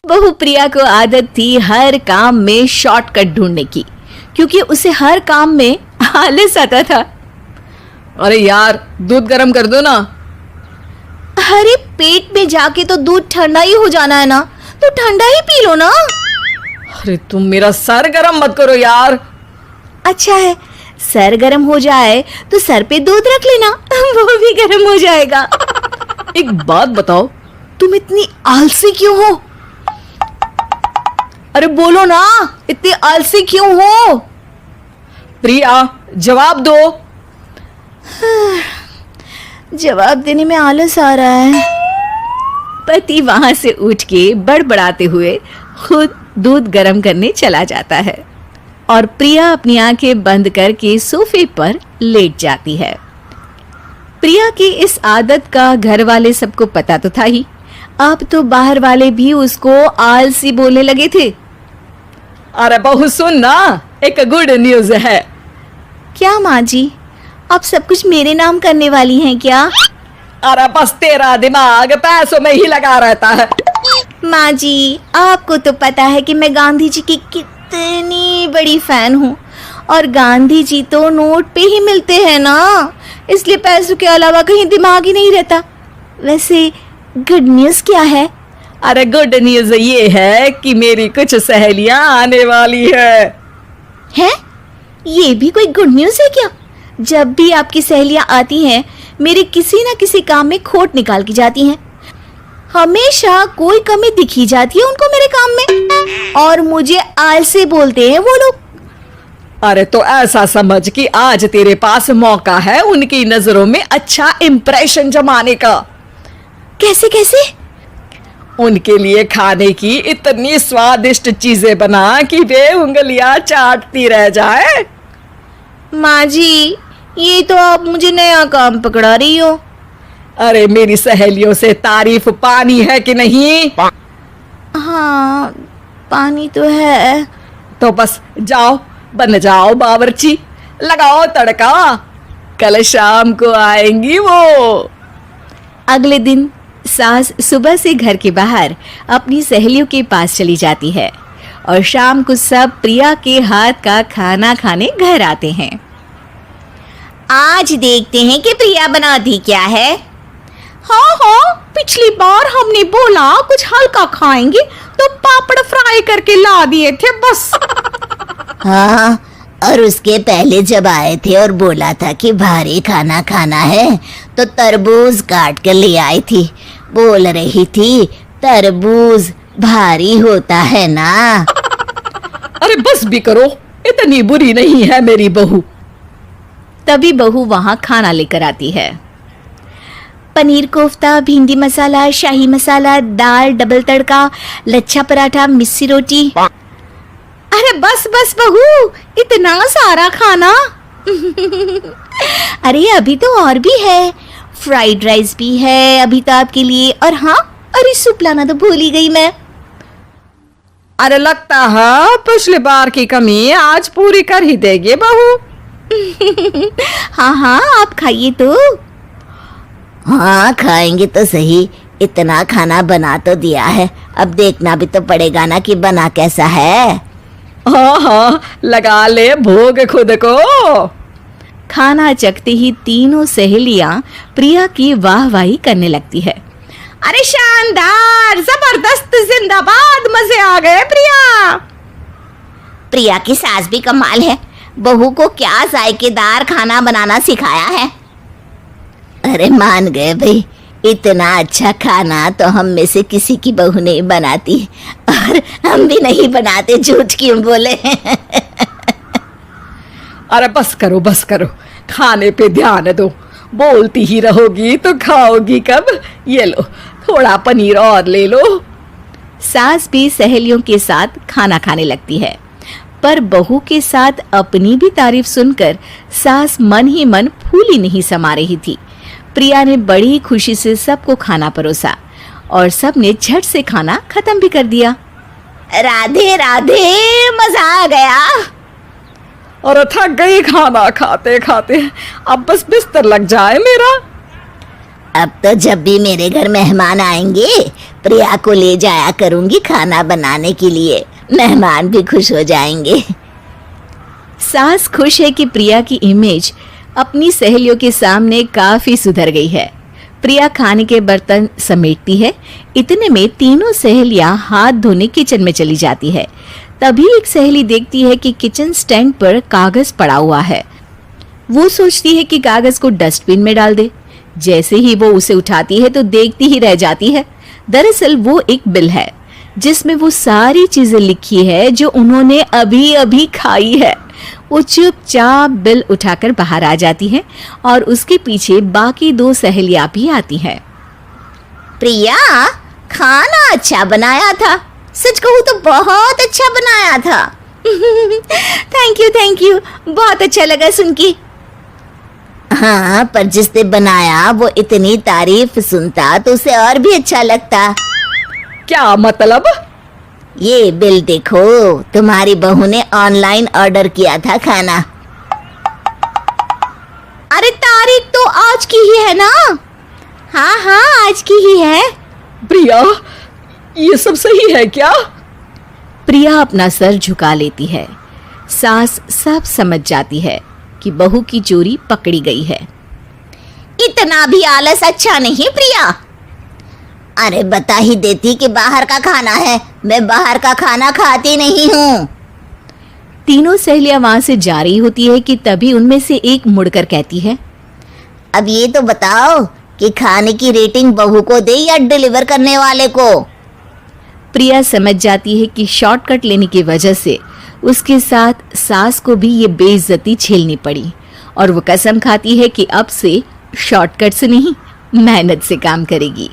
बहू प्रिया को आदत थी हर काम में शॉर्टकट ढूंढने की, क्योंकि उसे हर काम में आलस आता था। अरे यार, दूध गर्म कर दो ना। अरे पेट में जाके तो दूध ठंडा ही हो जाना है ना, तो ठंडा ही पी लो ना। अरे तुम मेरा सर गर्म मत करो यार। अच्छा है, सर गर्म हो जाए तो सर पे दूध रख लेना, वो भी गर्म हो जाएगा। एक बात बताओ, तुम इतनी आलसी क्यों हो? अरे बोलो ना, इतनी आलसी क्यों हो? प्रिया, जवाब दो। जवाब देने में आलस आ रहा है। पति वहां से उठ के बड़बड़ाते हुए खुद दूध गर्म करने चला जाता है और प्रिया अपनी आंखें बंद करके सोफे पर लेट जाती है। प्रिया की इस आदत का घर वाले सबको पता तो था ही, अब तो बाहर वाले भी उसको आलसी बोलने लगे थे। अरे बहू सुन ना, एक गुड न्यूज है। क्या माँ जी, आप सब कुछ मेरे नाम करने वाली हैं क्या? अरे बस तेरा दिमाग पैसों में ही लगा रहता है। माँ जी, आपको तो पता है कि मैं गांधी जी की कितनी बड़ी फैन हूँ, और गांधी जी तो नोट पे ही मिलते हैं ना, इसलिए पैसों के अलावा कहीं दिमाग ही नहीं रहता। वैसे गुड न्यूज़ क्या है? अरे गुड न्यूज ये है कि मेरी कुछ सहेलियां आने वाली है? ये भी कोई गुड न्यूज़ है क्या? जब भी आपकी सहेलियां आती हैं, मेरे किसी न किसी काम में खोट निकाल की जाती हैं। हमेशा कोई कमी दिखी जाती है उनको मेरे काम में, और मुझे आलसी बोलते हैं वो लोग। अरे तो ऐसा समझ कि आज तेरे पास मौका है उनकी नजरों में अच्छा इंप्रेशन जमाने का। कैसे कैसे? उनके लिए खाने की इतनी स्वादिष्ट चीजें बना कि वे उंगलियां चाटती रह जाए। माँ जी, ये तो आप मुझे नया काम पकड़ा रही हो। अरे मेरी सहेलियों से तारीफ पानी है कि नहीं? हाँ, पानी तो है। तो बस जाओ, बन जाओ बावर्ची, लगाओ तड़का, कल शाम को आएंगी वो। अगले दिन सास सुबह से घर के बाहर अपनी सहेलियों के पास चली जाती है, और शाम को सब प्रिया के हाथ का खाना खाने घर आते हैं। आज देखते हैं कि प्रिया बनाती क्या है। हाँ, पिछली बार हमने बोला कुछ हल्का खाएंगे तो पापड़ फ्राई करके ला दिए थे बस। हाँ, और उसके पहले जब आए थे और बोला था कि भारी खाना खाना है, तो तरबूज काट कर ले आई थी। बोल रही थी तरबूज भारी होता है ना। अरे बस भी करो, इतनी बुरी नहीं है मेरी बहू। तभी बहू वहां खाना लेकर आती है। पनीर कोफ्ता, भिंडी मसाला, शाही मसाला, दाल, डबल तड़का, लच्छा पराठा, मिस्सी रोटी। अरे बस बस बहू, इतना सारा खाना। अरे अभी तो और भी है, फ्राइड राइस भी है अभी तो आपके लिए, और हाँ, अरे सूप लाना तो भूल ही गई मैं। अरे लगता है पिछली बार की कमी आज पूरी कर ही देगी बहू। हाँ, आप खाइए तो। हाँ, खाएंगे तो सही, इतना खाना बना तो दिया है, अब देखना भी तो पड़ेगा ना कि बना कैसा है। हाँ, लगा ले भोग खुद को। खाना चखते ही तीनों सहेलियां प्रिया की वाहवाही करने लगती है। अरे शानदार, जबरदस्त, जिंदाबाद, मजे आ गए प्रिया। प्रिया की सास भी कमाल है, बहू को क्या जायकेदार खाना बनाना सिखाया है। अरे मान गए भाई, इतना अच्छा खाना तो हम में से किसी की बहू नहीं बनाती, और हम भी नहीं बनाते, झूठ क्यों बोले। अरे बस करो, खाने पे ध्यान दो, बोलती ही रहोगी तो खाओगी कब। ये लो, थोड़ा पनीर और ले लो। सास भी सहेलियों के साथ खाना खाने लगती है, पर बहू के साथ अपनी भी तारीफ सुनकर सास मन ही मन फूली नहीं समा रही थी। प्रिया ने बड़ी खुशी से सबको खाना परोसा, और सब ने झट से खाना खत्म भी कर दिया। राधे राधे, मजा आ गया। और थक गई खाना खाते खाते, अब बस बिस्तर लग जाए मेरा। अब तो जब भी मेरे घर मेहमान आएंगे प्रिया को ले जाया करूंगी खाना बनाने के लिए, मेहमान भी खुश हो जाएंगे। सास खुश है कि प्रिया की इमेज अपनी सहेलियों के सामने काफी सुधर गई है। प्रिया खाने के बर्तन समेटती है। इतने में तीनों सहेलियां हाथ धोने किचन में चली जाती है। तभी एक सहेली देखती है कि किचन स्टैंड पर कागज पड़ा हुआ है। वो सोचती है कि कागज को डस्टबिन में डाल दे। जैसे ही वो उसे उठाती है तो देखती ही रह जाती है। दरअसल वो एक बिल है जिसमें वो सारी चीजें लिखी है जो उन्होंने अभी अभी खाई है। वो चुपचाप बिल उठाकर बाहर आ जाती है और उसके पीछे बाकी दो सहेलियां भी आती हैं। प्रिया, खाना अच्छा बनाया था, सच कहूँ तो बहुत अच्छा बनाया था। थैंक यू, बहुत अच्छा लगा सुन के। हाँ, पर जिसने बनाया वो इतनी तारीफ सुनता तो उसे और भी अच्छा लगता। क्या मतलब? ये बिल देखो, तुम्हारी बहू ने ऑनलाइन ऑर्डर किया था खाना। अरे तारीख तो आज की ही है ना? हाँ, आज की ही है। प्रिया, ये सब सही है क्या? प्रिया अपना सर झुका लेती है। सास सब समझ जाती है कि बहू की चोरी पकड़ी गई है। इतना भी आलस अच्छा नहीं प्रिया। अरे बता ही देती कि बाहर का खाना है, मैं बाहर का खाना खाती नहीं हूँ। तीनों सहेलियां वहां से जा रही होती है कि तभी उनमें से एक मुड़कर कहती है, अब ये तो बताओ कि खाने की रेटिंग बहू को दे या डिलीवर करने वाले को। प्रिया समझ जाती है कि शॉर्टकट लेने की वजह से उसके साथ सास को भी ये बेइज्जती झेलनी पड़ी और वो कसम खाती है कि अब से शॉर्टकट से नहीं, मेहनत से काम करेगी।